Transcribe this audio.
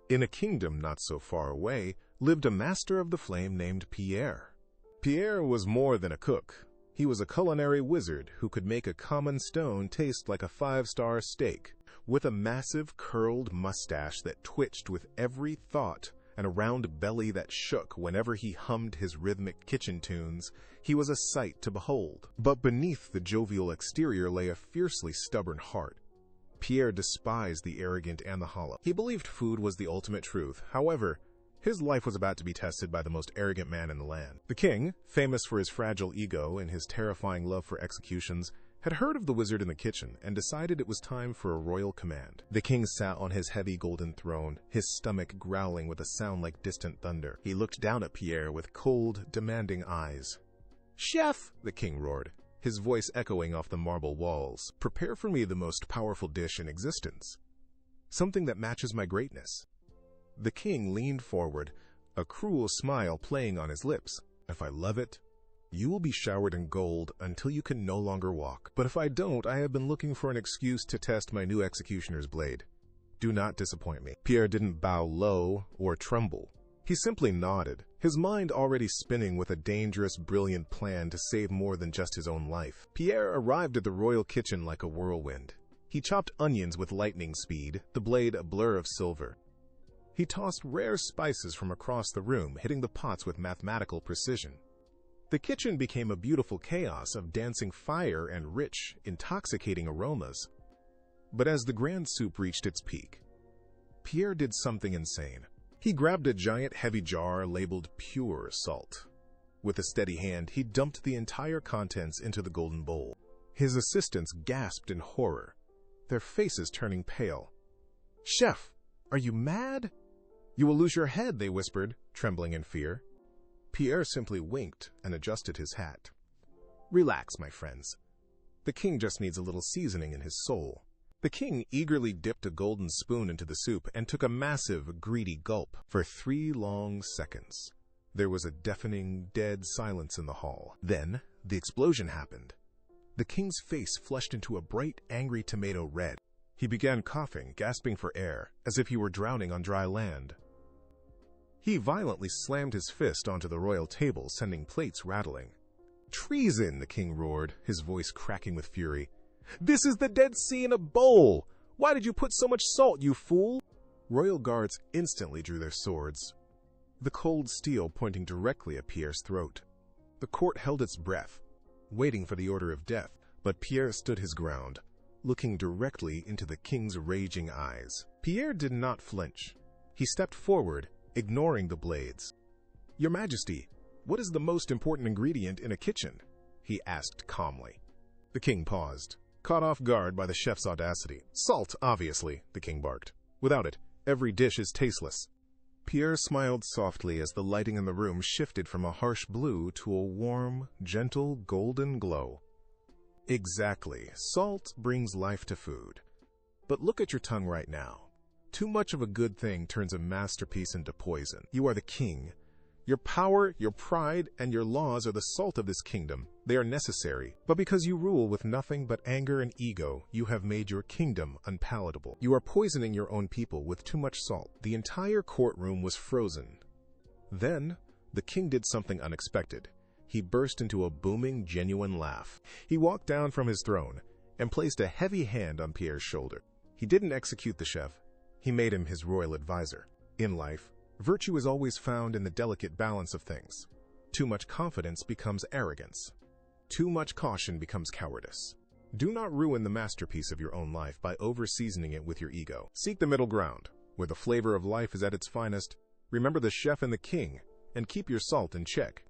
In a kingdom not so far away lived a master of the flame named Pierre. Pierre was more than a cook. He was a culinary wizard who could make a common stone taste like a five-star steak. With a massive curled mustache that twitched with every thought and a round belly that shook whenever he hummed his rhythmic kitchen tunes, he was a sight to behold. But beneath the jovial exterior lay a fiercely stubborn heart. Pierre despised the arrogant and the hollow. He believed food was the ultimate truth. However, his life was about to be tested by the most arrogant man in the land. The king, famous for his fragile ego and his terrifying love for executions, had heard of the wizard in the kitchen and decided it was time for a royal command. The king sat on his heavy golden throne, his stomach growling with a sound like distant thunder. He looked down at Pierre with cold, demanding eyes. "Chef!" the king roared, his voice echoing off the marble walls. "Prepare for me the most powerful dish in existence. Something that matches my greatness." The king leaned forward, a cruel smile playing on his lips. "If I love it, you will be showered in gold until you can no longer walk. But if I don't, I have been looking for an excuse to test my new executioner's blade. Do not disappoint me." Pierre didn't bow low or tremble. He simply nodded, his mind already spinning with a dangerous, brilliant plan to save more than just his own life. Pierre arrived at the royal kitchen like a whirlwind. He chopped onions with lightning speed, the blade a blur of silver. He tossed rare spices from across the room, hitting the pots with mathematical precision. The kitchen became a beautiful chaos of dancing fire and rich, intoxicating aromas. But as the grand soup reached its peak, Pierre did something insane. He grabbed a giant heavy jar labeled pure salt. With a steady hand, he dumped the entire contents into the golden bowl. His assistants gasped in horror, their faces turning pale. "Chef, are you mad?" "You will lose your head," they whispered, trembling in fear. Pierre simply winked and adjusted his hat. "Relax, my friends. The king just needs a little seasoning in his soul." The king eagerly dipped a golden spoon into the soup and took a massive, greedy gulp. For 3 long seconds, there was a deafening, dead silence in the hall. Then, the explosion happened. The king's face flushed into a bright, angry tomato red. He began coughing, gasping for air, as if he were drowning on dry land. He violently slammed his fist onto the royal table, sending plates rattling. "Treason!" the king roared, his voice cracking with fury. "This is the Dead Sea in a bowl! Why did you put so much salt, you fool?" Royal guards instantly drew their swords, the cold steel pointing directly at Pierre's throat. The court held its breath, waiting for the order of death, but Pierre stood his ground, looking directly into the king's raging eyes. Pierre did not flinch. He stepped forward, ignoring the blades. "Your Majesty, what is the most important ingredient in a kitchen?" he asked calmly. The king paused, caught off guard by the chef's audacity. "Salt, obviously," the king barked. "Without it, every dish is tasteless." Pierre smiled softly as the lighting in the room shifted from a harsh blue to a warm, gentle, golden glow. "Exactly. Salt brings life to food. But look at your tongue right now. Too much of a good thing turns a masterpiece into poison. You are the king. Your power, your pride, and your laws are the salt of this kingdom. They are necessary. But because you rule with nothing but anger and ego, you have made your kingdom unpalatable. You are poisoning your own people with too much salt." The entire courtroom was frozen. Then, the king did something unexpected. He burst into a booming, genuine laugh. He walked down from his throne and placed a heavy hand on Pierre's shoulder. He didn't execute the chef. He made him his royal advisor. In life, virtue is always found in the delicate balance of things. Too much confidence becomes arrogance. Too much caution becomes cowardice. Do not ruin the masterpiece of your own life by over-seasoning it with your ego. Seek the middle ground, where the flavor of life is at its finest. Remember the chef and the king, and keep your salt in check.